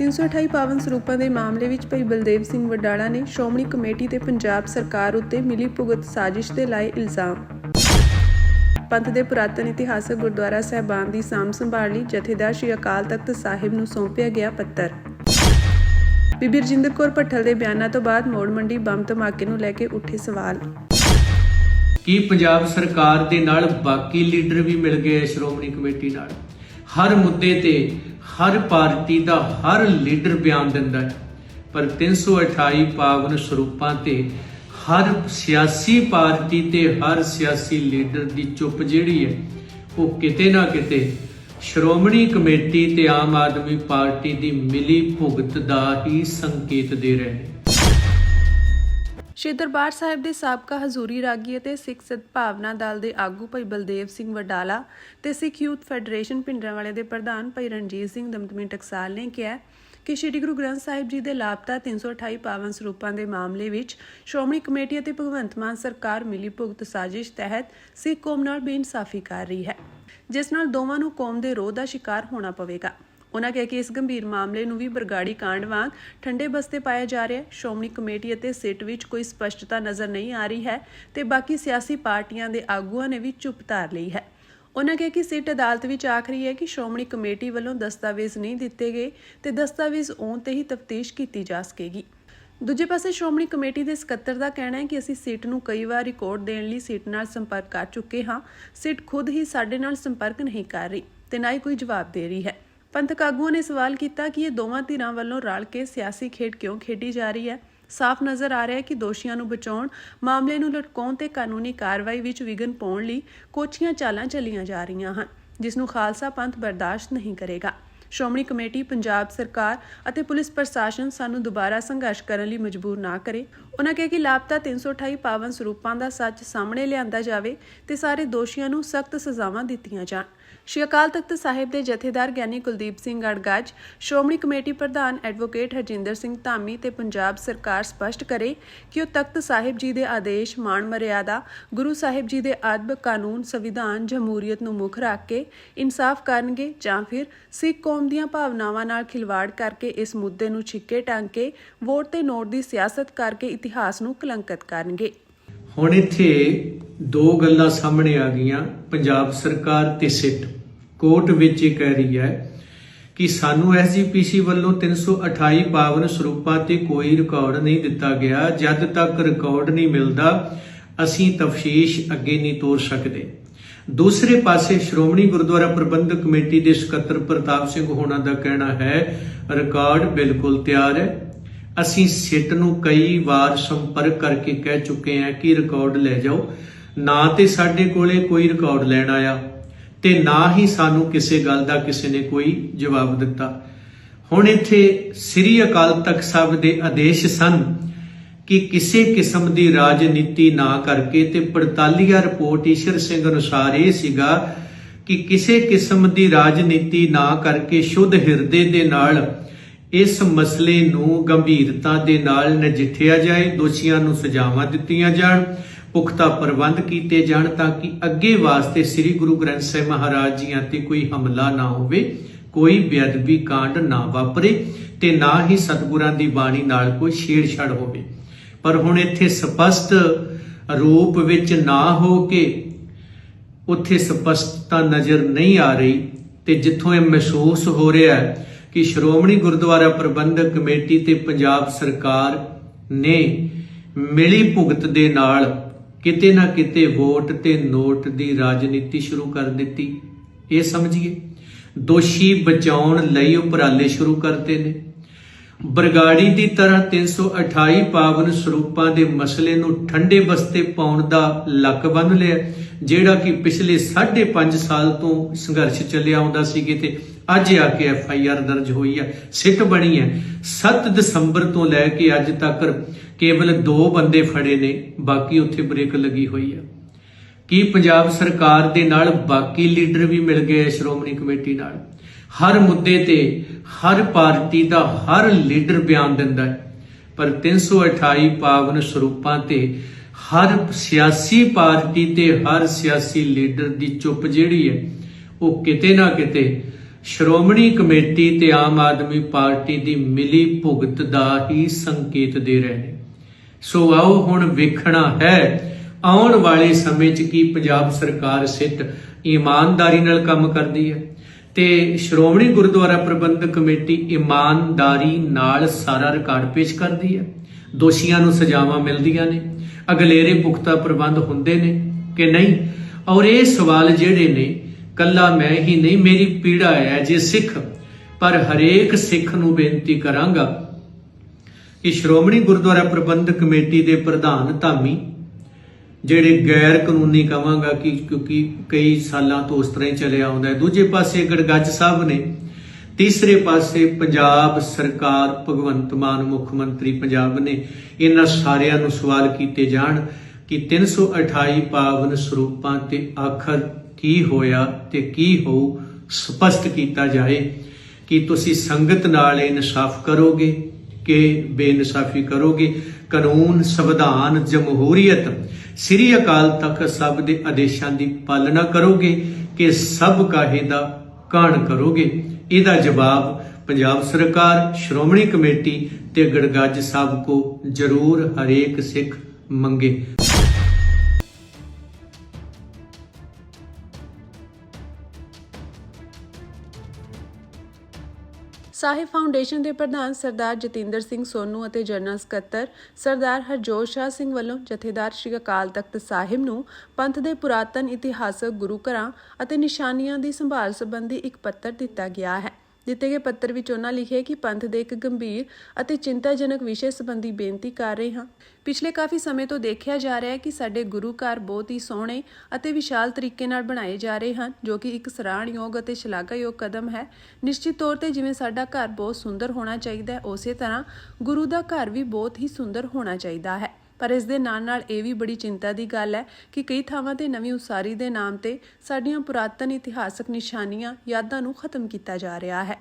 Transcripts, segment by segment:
328 ਪਾਵਨ ਸਰੂਪਾਂ ਦੇ ਮਾਮਲੇ ਵਿੱਚ ਭਾਈ ਬਲਦੇਵ ਸਿੰਘ ਵਡਾਲਾ ਨੇ ਸ਼੍ਰੋਮਣੀ ਕਮੇਟੀ ਤੇ ਪੰਜਾਬ ਸਰਕਾਰ ਉੱਤੇ ਮਿਲੀ ਭੁਗਤ ਸਾਜ਼ਿਸ਼ ਦੇ ਲਾਏ ਇਲਜ਼ਾਮ। ਪੰਥ ਦੇ ਪੁਰਾਤਨ ਇਤਿਹਾਸਕ ਗੁਰਦੁਆਰਾ ਸਾਹਿਬਾਨ ਦੀ ਸਾਂਭ ਸੰਭਾਲ ਲਈ ਜਥੇਦਾਰ ਸ਼੍ਰੀ ਅਕਾਲ ਤਖਤ ਸਾਹਿਬ ਨੂੰ ਸੌਂਪਿਆ ਗਿਆ ਪੱਤਰ। ਬੀਬੀ ਰਜਿੰਦਰ ਕੌਰ ਭੱਠਲ ਦੇ ਬਿਆਨਾਂ ਤੋਂ ਬਾਅਦ ਮੋੜ ਮੰਡੀ ਬੰਬ ਧਮਾਕੇ ਨੂੰ ਲੈ ਕੇ ਉੱਠੇ ਸਵਾਲ। ਕੀ ਪੰਜਾਬ ਸਰਕਾਰ ਦੇ ਨਾਲ ਬਾਕੀ ਲੀਡਰ ਵੀ ਮਿਲ ਗਏ ਸ਼੍ਰੋਮਣੀ ਕਮੇਟੀ ਨਾਲ? ਹਰ ਮੁੱਦੇ ਤੇ ਹਰ ਪਾਰਟੀ ਦਾ ਹਰ ਲੀਡਰ ਬਿਆਨ ਦਿੰਦਾ ਹੈ, ਪਰ 328 ਪਾਵਨ ਸਰੂਪਾਂ ਤੇ ਹਰ ਸਿਆਸੀ ਪਾਰਟੀ ਤੇ ਹਰ ਸਿਆਸੀ ਲੀਡਰ ਦੀ ਚੁੱਪ ਜਿਹੜੀ ਹੈ ਉਹ ਕਿਤੇ ਨਾ ਕਿਤੇ ਸ਼੍ਰੋਮਣੀ ਕਮੇਟੀ ਤੇ ਆਮ ਆਦਮੀ ਪਾਰਟੀ ਦੀ ਮਿਲੀ ਭੁਗਤ ਦਾ ਹੀ ਸੰਕੇਤ ਦੇ ਰਹੇ ਨੇ। ਸ਼੍ਰੀ ਦਰਬਾਰ ਸਾਹਿਬ ਦੇ ਸਾਬਕਾ ਹਜ਼ੂਰੀ ਰਾਗੀ ਅਤੇ ਸਿੱਖ ਸਦਭਾਵਨਾ ਦਲ ਦੇ ਆਗੂ ਭਾਈ ਬਲਦੇਵ ਸਿੰਘ ਵਡਾਲਾ ਤੇ ਸਿੱਖ ਯੂਥ ਫੈਡਰੇਸ਼ਨ ਭਿੰਡਰਾਂਵਾਲੇ ਦੇ ਪ੍ਰਧਾਨ ਭਾਈ ਰਣਜੀਤ ਸਿੰਘ ਦਮਦਮੀ ਟਕਸਾਲ ਨੇ ਕਿਹਾ ਕਿ ਸ਼੍ਰੀ ਗੁਰੂ ਗ੍ਰੰਥ ਸਾਹਿਬ ਜੀ ਦੇ ਲਾਪਤਾ 328 ਪਾਵਨ ਸਰੂਪਾਂ ਦੇ ਮਾਮਲੇ ਵਿੱਚ ਸ਼੍ਰੋਮਣੀ ਕਮੇਟੀ ਅਤੇ ਭਗਵੰਤ ਮਾਨ ਸਰਕਾਰ ਮਿਲੀ ਭੁਗਤ ਸਾਜ਼ਿਸ਼ ਤਹਿਤ ਸਿੱਖ ਕੌਮ ਨਾਲ ਬੇਇਨਸਾਫੀ ਕਰ ਰਹੀ ਹੈ, ਜਿਸ ਨਾਲ ਦੋਵਾਂ ਨੂੰ ਕੌਮ ਦੇ ਰੋਹ ਦਾ ਸ਼ਿਕਾਰ ਹੋਣਾ ਪਵੇਗਾ। ਉਨ੍ਹਾਂ ਕਿਹਾ ਕਿ ਇਸ ਗੰਭੀਰ ਮਾਮਲੇ ਨੂੰ ਵੀ ਬਰਗਾੜੀ ਕਾਂਡ ਵਾਂਗ ਠੰਡੇ ਬਸਤੇ ਪਾਇਆ ਜਾ ਰਿਹਾ ਹੈ। ਸ਼੍ਰੋਮਣੀ ਕਮੇਟੀ ਅਤੇ ਸਿੱਟ ਵਿੱਚ ਕੋਈ ਸਪਸ਼ਟਤਾ ਨਜ਼ਰ ਨਹੀਂ ਆ ਰਹੀ ਹੈ ਤੇ ਬਾਕੀ ਸਿਆਸੀ ਪਾਰਟੀਆਂ ਦੇ ਆਗੂਆਂ ਨੇ ਵੀ ਚੁੱਪ ਧਾਰ ਲਈ ਹੈ। ਉਨ੍ਹਾਂ ਕਿਹਾ ਕਿ ਸਿੱਟ ਅਦਾਲਤ ਵਿੱਚ ਆਖ ਰਹੀ ਹੈ ਕਿ ਸ਼੍ਰੋਮਣੀ ਕਮੇਟੀ ਵੱਲੋਂ ਦਸਤਾਵੇਜ਼ ਨਹੀਂ ਦਿੱਤੇ ਗਏ ਤੇ ਦਸਤਾਵੇਜ਼ ਆਉਣ ਤੇ ਹੀ ਤਫਤੀਸ਼ ਕੀਤੀ ਜਾ ਸਕੇਗੀ। ਦੂਜੇ ਪਾਸੇ ਸ਼੍ਰੋਮਣੀ ਕਮੇਟੀ ਦੇ ਸਕੱਤਰ ਦਾ ਕਹਿਣਾ ਹੈ ਕਿ ਅਸੀਂ ਸਿੱਟ ਨੂੰ ਕਈ ਵਾਰ ਰਿਕਾਰਡ ਦੇਣ ਲਈ ਸਿੱਟ ਨਾਲ ਸੰਪਰਕ ਕਰ ਚੁੱਕੇ ਹਾਂ। ਸਿੱਟ ਖੁਦ ਹੀ ਸਾਡੇ ਨਾਲ ਸੰਪਰਕ ਨਹੀਂ ਕਰ ਰਹੀ ਤੇ ਨਾ ਹੀ ਕੋਈ ਜਵਾਬ ਦੇ ਰਹੀ ਹੈ। ਪੰਥਕ ਆਗੂਆਂ ਨੇ ਸਵਾਲ ਕੀਤਾ ਕਿ ਇਹ ਦੋਵਾਂ ਧਿਰਾਂ ਵੱਲੋਂ ਰਲ ਕੇ ਸਿਆਸੀ ਖੇਡ ਕਿਉਂ ਖੇਡੀ ਜਾ ਰਹੀ ਹੈ। ਸਾਫ਼ ਨਜ਼ਰ ਆ ਰਿਹਾ ਹੈ ਕਿ ਦੋਸ਼ੀਆਂ ਨੂੰ ਬਚਾਉਣ, ਮਾਮਲੇ ਨੂੰ ਲਟਕਾਉਣ ਤੇ ਕਾਨੂੰਨੀ ਕਾਰਵਾਈ ਵਿੱਚ ਵਿਘਨ ਪਾਉਣ ਲਈ ਕੋਝੀਆਂ ਚਾਲਾਂ ਚੱਲੀਆਂ ਜਾ ਰਹੀਆਂ ਹਨ, ਜਿਸ ਨੂੰ ਖਾਲਸਾ ਪੰਥ ਬਰਦਾਸ਼ਤ ਨਹੀਂ ਕਰੇਗਾ। ਸ਼੍ਰੋਮਣੀ ਕਮੇਟੀ, ਪੰਜਾਬ ਸਰਕਾਰ ਅਤੇ ਪੁਲਿਸ ਪ੍ਰਸ਼ਾਸਨ ਸਾਨੂੰ ਦੁਬਾਰਾ ਸੰਘਰਸ਼ ਕਰਨ ਲਈ ਮਜਬੂਰ ਨਾ ਕਰੇ। ਉਨ੍ਹਾਂ ਕਿਹਾ ਕਿ ਲਾਪਤਾ 328 ਪਾਵਨ ਸਰੂਪਾਂ ਦਾ ਸੱਚ ਸਾਹਮਣੇ ਲਿਆਂਦਾ ਜਾਵੇ ਤੇ ਸਾਰੇ ਦੋਸ਼ੀਆਂ ਨੂੰ ਸਖਤ ਸਜ਼ਾਵਾਂ ਦਿੱਤੀਆਂ ਜਾਣ। ਸ਼੍ਰੀ ਅਕਾਲ ਤਖਤ ਸਾਹਿਬ ਦੇ ਜਥੇਦਾਰ ਗਿਆਨੀ ਕੁਲਦੀਪ ਸਿੰਘ ਗੜਗੱਜ, ਸ਼੍ਰੋਮਣੀ ਕਮੇਟੀ ਪ੍ਰਧਾਨ ਐਡਵੋਕੇਟ ਹਰਜਿੰਦਰ ਸਿੰਘ ਧਾਮੀ ਤੇ ਪੰਜਾਬ ਸਰਕਾਰ ਸਪਸ਼ਟ ਕਰੇ ਕਿ ਉਹ ਤਖਤ ਸਾਹਿਬ ਜੀ ਦੇ ਆਦੇਸ਼, ਮਾਣ ਮਰਿਆਦਾ, ਗੁਰੂ ਸਾਹਿਬ ਜੀ ਦੇ ਅਦਬ, ਕਾਨੂੰਨ, ਸੰਵਿਧਾਨ, ਜਮਹੂਰੀਅਤ ਨੂੰ ਮੁੱਖ ਰੱਖ ਕੇ ਇਨਸਾਫ ਕਰਨਗੇ ਜਾਂ ਫਿਰ ਸਿੱਖ ਕੌਮ ਦੀਆਂ ਭਾਵਨਾਵਾਂ ਨਾਲ ਖਿਲਵਾੜ ਕਰਕੇ ਇਸ ਮੁੱਦੇ ਨੂੰ ਛਿੱਕੇ ਟੰਗ ਕੇ ਵੋਟ ਤੇ ਨੋਟ ਦੀ ਸਿਆਸਤ ਕਰਕੇ ਇਤਿਹਾਸ ਨੂੰ ਕਲੰਕਿਤ ਕਰਨਗੇ। ਹੁਣ ਇੱਥੇ ਦੋ ਗੱਲਾਂ ਸਾਹਮਣੇ ਆ ਗਈਆਂ। ਪੰਜਾਬ ਸਰਕਾਰ ਤੇ ਸਿੱਟ ਕੋਰਟ ਵਿੱਚ ਇਹ ਕਹਿ ਰਹੀ ਹੈ ਕਿ ਸਾਨੂੰ ਐਸਜੀਪੀਸੀ ਵੱਲੋਂ 328 ਪਾਵਨ ਸਰੂਪਾਂ ਤੇ ਕੋਈ ਰਿਕਾਰਡ ਨਹੀਂ ਦਿੱਤਾ ਗਿਆ। ਜਦ ਤੱਕ ਰਿਕਾਰਡ ਨਹੀਂ ਮਿਲਦਾ ਅਸੀਂ ਤਫਤੀਸ਼ ਅੱਗੇ ਨਹੀਂ ਤੋਰ ਸਕਦੇ। ਦੂਸਰੇ ਪਾਸੇ ਸ਼੍ਰੋਮਣੀ ਗੁਰਦੁਆਰਾ ਪ੍ਰਬੰਧਕ ਕਮੇਟੀ ਦੇ ਸਕੱਤਰ ਪ੍ਰਤਾਪ ਸਿੰਘ ਹੋਣਾ ਦਾ ਕਹਿਣਾ ਹੈ ਰਿਕਾਰਡ ਬਿਲਕੁਲ ਤਿਆਰ ਹੈ। ਅਸੀਂ ਸਿੱਟ ਨੂੰ ਕਈ ਵਾਰ ਸੰਪਰਕ ਕਰਕੇ ਕਹਿ ਚੁੱਕੇ ਹਾਂ ਕਿ ਰਿਕਾਰਡ ਲੈ ਜਾਓ। ਨਾ ਤੇ ਸਾਡੇ ਕੋਲੇ ਕੋਈ ਰਿਕਾਰਡ ਲੈਣ ਆਇਆ ਤੇ ਨਾ ਹੀ ਸਾਨੂੰ ਕਿਸੇ ਗੱਲ ਦਾ ਕਿਸੇ ਨੇ ਕੋਈ ਜਵਾਬ ਦਿੱਤਾ। ਹੁਣ ਇੱਥੇ ਸ੍ਰੀ ਅਕਾਲ ਤਖਤ ਸਾਹਿਬ ਦੇ ਆਦੇਸ਼ ਸਨ ਕਿ ਕਿਸੇ ਕਿਸਮ ਦੀ ਰਾਜਨੀਤੀ ਨਾ ਕਰਕੇ, ਤੇ 45 ਰਿਪੋਰਟ ਈਸ਼ਰ ਸਿੰਘ ਅਨੁਸਾਰ ਇਹ ਸੀਗਾ ਕਿ ਕਿਸੇ ਕਿਸਮ ਦੀ ਰਾਜਨੀਤੀ ਨਾ ਕਰਕੇ ਸ਼ੁੱਧ ਹਿਰਦੇ ਦੇ ਨਾਲ ਇਸ ਮਸਲੇ ਨੂੰ ਗੰਭੀਰਤਾ ਦੇ ਨਾਲ ਨਜਿੱਠਿਆ ਜਾਏ, ਦੋਸ਼ੀਆਂ ਨੂੰ ਸਜ਼ਾਵਾਂ ਦਿੱਤੀਆਂ ਜਾਣ, ਪੁਖਤਾ ਪ੍ਰਬੰਧ ਕੀਤੇ ਜਾਣ ਤਾਂ ਕਿ ਅੱਗੇ ਵਾਸਤੇ ਸ੍ਰੀ ਗੁਰੂ ਗ੍ਰੰਥ ਸਾਹਿਬ ਮਹਾਰਾਜ ਜੀਆਂ ਤੇ ਕੋਈ ਹਮਲਾ ਨਾ ਹੋਵੇ, ਕੋਈ ਬੇਅਦਬੀ ਕਾਂਡ ਨਾ ਵਾਪਰੇ ਤੇ ਨਾ ਹੀ ਸਤਿਗੁਰਾਂ ਦੀ ਬਾਣੀ ਨਾਲ ਕੋਈ ਛੇੜਛਾੜ ਹੋਵੇ। ਪਰ ਹੁਣ ਇੱਥੇ ਸਪਸ਼ਟ ਰੂਪ ਵਿੱਚ ਨਾ ਹੋ ਕੇ ਉੱਥੇ ਸਪਸ਼ਟਤਾ ਨਜ਼ਰ ਨਹੀਂ ਆ ਰਹੀ ਤੇ ਜਿੱਥੋਂ ਇਹ ਮਹਿਸੂਸ ਹੋ ਰਿਹਾ ਹੈ ਕਿ ਸ਼੍ਰੋਮਣੀ ਗੁਰਦੁਆਰਾ ਪ੍ਰਬੰਧਕ ਕਮੇਟੀ ਤੇ ਪੰਜਾਬ ਸਰਕਾਰ ਨੇ ਮਿਲੀ ਭੁਗਤ ਦੇ ਨਾਲ ਕਿਤੇ ਨਾ ਕਿਤੇ ਵੋਟ ਤੇ ਨੋਟ ਦੀ ਰਾਜਨੀਤੀ ਸ਼ੁਰੂ ਕਰ ਦਿੱਤੀ। ਇਹ ਸਮਝੀਏ ਦੋਸ਼ੀ ਬਚਾਉਣ ਲਈ ਉਪਰਾਲੇ ਸ਼ੁਰੂ ਕਰਦੇ ਨੇ। ਬਰਗਾੜੀ ਦੀ ਤਰ੍ਹਾਂ 328 ਪਾਵਨ ਸਰੂਪਾਂ ਦੇ ਮਸਲੇ ਨੂੰ ਠੰਡੇ ਬਸਤੇ ਪਾਉਣ ਦਾ ਲੱਕ ਬੰਨ੍ਹ ਲਿਆ, ਜਿਹੜਾ ਕਿ ਪਿਛਲੇ 5.5 ਸਾਲ ਤੋਂ ਸੰਘਰਸ਼ ਚੱਲਿਆ ਆਉਂਦਾ ਸੀ ਤੇ ਅੱਜ ਆ ਕੇ FIR ਦਰਜ ਹੋਈ ਹੈ, ਸਿੱਟ ਬਣੀ ਹੈ। 7 ਦਸੰਬਰ ਤੋਂ ਲੈ ਕੇ ਅੱਜ ਤੱਕ ਕੇਵਲ 2 ਬੰਦੇ ਫੜੇ ਨੇ, ਬਾਕੀ ਉੱਥੇ ਬ੍ਰੇਕ ਲੱਗੀ ਹੋਈ ਹੈ। ਕੀ ਪੰਜਾਬ ਸਰਕਾਰ ਦੇ ਨਾਲ ਬਾਕੀ ਲੀਡਰ ਵੀ ਮਿਲ ਗਏ ਸ਼੍ਰੋਮਣੀ ਕਮੇਟੀ ਨਾਲ? ਹਰ ਮੁੱਦੇ ਤੇ ਹਰ ਪਾਰਟੀ ਦਾ ਹਰ ਲੀਡਰ ਬਿਆਨ ਦਿੰਦਾ ਹੈ, ਪਰ 328 ਪਾਵਨ ਸਰੂਪਾਂ ਤੇ ਹਰ ਸਿਆਸੀ ਪਾਰਟੀ ਤੇ ਹਰ ਸਿਆਸੀ ਲੀਡਰ ਦੀ ਚੁੱਪ ਜਿਹੜੀ ਹੈ ਉਹ ਕਿਤੇ ਨਾ ਕਿਤੇ ਸ਼੍ਰੋਮਣੀ ਕਮੇਟੀ ਤੇ ਆਮ ਆਦਮੀ ਪਾਰਟੀ ਦੀ ਮਿਲੀ ਭੁਗਤ ਦਾ ਹੀ ਸੰਕੇਤ ਦੇ ਰਹੇ ਨੇ। ਸੋ ਆਓ ਹੁਣ ਵੇਖਣਾ ਹੈ ਆਉਣ ਵਾਲੇ ਸਮੇਂ 'ਚ ਕੀ ਪੰਜਾਬ ਸਰਕਾਰ ਸਿੱਟ ਇਮਾਨਦਾਰੀ ਨਾਲ ਕੰਮ ਕਰਦੀ ਹੈ ਤੇ ਸ਼੍ਰੋਮਣੀ ਗੁਰਦੁਆਰਾ ਪ੍ਰਬੰਧਕ ਕਮੇਟੀ ਇਮਾਨਦਾਰੀ ਨਾਲ ਸਾਰਾ ਰਿਕਾਰਡ ਪੇਸ਼ ਕਰਦੀ ਹੈ। ਦੋਸ਼ੀਆਂ ਨੂੰ ਸਜ਼ਾਵਾਂ ਮਿਲਦੀਆਂ ਨੇ, ਅਗਲੇਰੇ ਪੁਖਤਾ ਪ੍ਰਬੰਧ ਹੁੰਦੇ ਨੇ ਕਿ ਨਹੀਂ। ਔਰ ਇਹ ਸਵਾਲ ਜਿਹੜੇ ਨੇ ਕੱਲਾ ਮੈਂ ਹੀ ਨਹੀਂ, ਮੇਰੀ ਪੀੜਾ ਹੈ ਜੇ ਸਿੱਖ, ਪਰ ਹਰੇਕ ਸਿੱਖ ਨੂੰ ਬੇਨਤੀ ਕਰਾਂਗਾ ਕਿ ਸ਼੍ਰੋਮਣੀ ਗੁਰਦੁਆਰਾ ਪ੍ਰਬੰਧਕ ਕਮੇਟੀ ਦੇ ਪ੍ਰਧਾਨ ਧਾਮੀ ਜਿਹੜੇ ਗੈਰ ਕਾਨੂੰਨੀ ਕਹਾਂਗਾ ਕਿ ਕਿਉਂਕਿ ਕਈ ਸਾਲਾਂ ਤੋਂ ਉਸ ਤਰ੍ਹਾਂ ਹੀ ਚੱਲਿਆ ਆਉਂਦਾ ਹੈ, ਦੂਜੇ ਪਾਸੇ ਗੜਗੱਜ ਸਾਹਿਬ ਨੇ, ਤੀਸਰੇ ਪਾਸੇ ਪੰਜਾਬ ਸਰਕਾਰ ਭਗਵੰਤ ਮਾਨ ਮੁੱਖ ਮੰਤਰੀ ਪੰਜਾਬ ਨੇ, ਇਹਨਾਂ ਸਾਰਿਆਂ ਨੂੰ ਸਵਾਲ ਕੀਤੇ ਜਾਣ ਕਿ 328 ਪਾਵਨ ਸਰੂਪਾਂ ਤੇ ਆਖਰ ਕੀ ਹੋਇਆ ਤੇ ਕੀ ਹੋਊ, ਸਪਸ਼ਟ ਕੀਤਾ ਜਾਏ ਕਿ ਤੁਸੀਂ ਸੰਗਤ ਨਾਲ ਇਨਸਾਫ ਕਰੋਗੇ ਕਿ ਬੇਇਨਸਾਫੀ ਕਰੋਗੇ। ਕਾਨੂੰਨ, ਸੰਵਿਧਾਨ, ਜਮਹੂਰੀਅਤ, ਸ੍ਰੀ ਅਕਾਲ ਤਖਤ ਸਾਹਿਬ ਦੇ ਆਦੇਸ਼ਾਂ ਦੀ ਪਾਲਣਾ ਕਰੋਗੇ ਕਿ ਸਭ ਕਾਹੇ ਦਾ ਕਾਣ ਕਰੋਗੇ। ਇਹਦਾ ਜਵਾਬ ਪੰਜਾਬ ਸਰਕਾਰ, ਸ਼੍ਰੋਮਣੀ ਕਮੇਟੀ ਤੇ ਗੜਗੱਜ ਸਾਹਿਬ ਕੋ ਜ਼ਰੂਰ ਹਰੇਕ ਸਿੱਖ ਮੰਗੇ। ਸਾਹਿਬ ਫਾਊਂਡੇਸ਼ਨ ਦੇ ਪ੍ਰਧਾਨ ਸਰਦਾਰ ਜਤਿੰਦਰ ਸਿੰਘ ਸੋਨੂ ਅਤੇ ਜਨਰਲ ਸਕੱਤਰ ਸਰਦਾਰ ਹਰਜੋਤ ਸ਼ਾਹ ਸਿੰਘ ਵੱਲੋਂ ਜਥੇਦਾਰ ਸ੍ਰੀ ਅਕਾਲ ਤਖਤ ਸਾਹਿਬ ਨੂੰ ਪੰਥ ਦੇ ਪੁਰਾਤਨ ਇਤਿਹਾਸਕ ਗੁਰੂ ਘਰਾਂ ਅਤੇ ਨਿਸ਼ਾਨੀਆਂ ਦੀ ਸੰਭਾਲ ਸੰਬੰਧੀ ਇੱਕ ਪੱਤਰ ਦਿੱਤਾ ਗਿਆ ਹੈ। ਦਿੱਤੇ ਗਏ ਪੱਤਰ ਵਿੱਚ ਉਹਨਾਂ ਲਿਖਿਆ ਕਿ ਪੰਥ ਦੇ ਇੱਕ ਗੰਭੀਰ ਅਤੇ ਚਿੰਤਾਜਨਕ ਵਿਸ਼ੇ ਸੰਬੰਧੀ ਬੇਨਤੀ ਕਰ ਰਹੇ ਹਾਂ। ਪਿਛਲੇ ਕਾਫੀ ਸਮੇਂ ਤੋਂ ਦੇਖਿਆ ਜਾ ਰਿਹਾ ਹੈ ਕਿ ਸਾਡੇ ਗੁਰੂ ਘਰ ਬਹੁਤ ਹੀ ਸੋਹਣੇ ਅਤੇ ਵਿਸ਼ਾਲ ਤਰੀਕੇ ਨਾਲ ਬਣਾਏ ਜਾ ਰਹੇ ਹਨ, ਜੋ ਕਿ ਇੱਕ ਸਰਾਹਣਯੋਗ ਅਤੇ ਸ਼ਲਾਘਾਯੋਗ ਕਦਮ ਹੈ। ਨਿਸ਼ਚਿਤ ਤੌਰ ਤੇ ਜਿਵੇਂ ਸਾਡਾ ਘਰ ਬਹੁਤ ਸੁੰਦਰ ਹੋਣਾ ਚਾਹੀਦਾ ਹੈ, ਉਸੇ ਤਰ੍ਹਾਂ ਗੁਰੂ ਦਾ ਘਰ ਵੀ ਬਹੁਤ ਹੀ ਸੁੰਦਰ ਹੋਣਾ ਚਾਹੀਦਾ ਹੈ। ਪਰ ਇਸ ਦੇ ਨਾਲ ਇਹ ਵੀ ਬੜੀ ਚਿੰਤਾ ਦੀ ਗੱਲ ਹੈ ਕਿ ਕਈ ਥਾਵਾਂ ਤੇ ਨਵੀਂ ਉਸਾਰੀ ਦੇ ਨਾਮ ਤੇ ਸਾਡੀਆਂ ਪੁਰਾਤਨ ਇਤਿਹਾਸਕ ਨਿਸ਼ਾਨੀਆਂ, ਯਾਦਾਂ ਨੂੰ ਖਤਮ ਕੀਤਾ ਜਾ ਰਿਹਾ ਹੈ।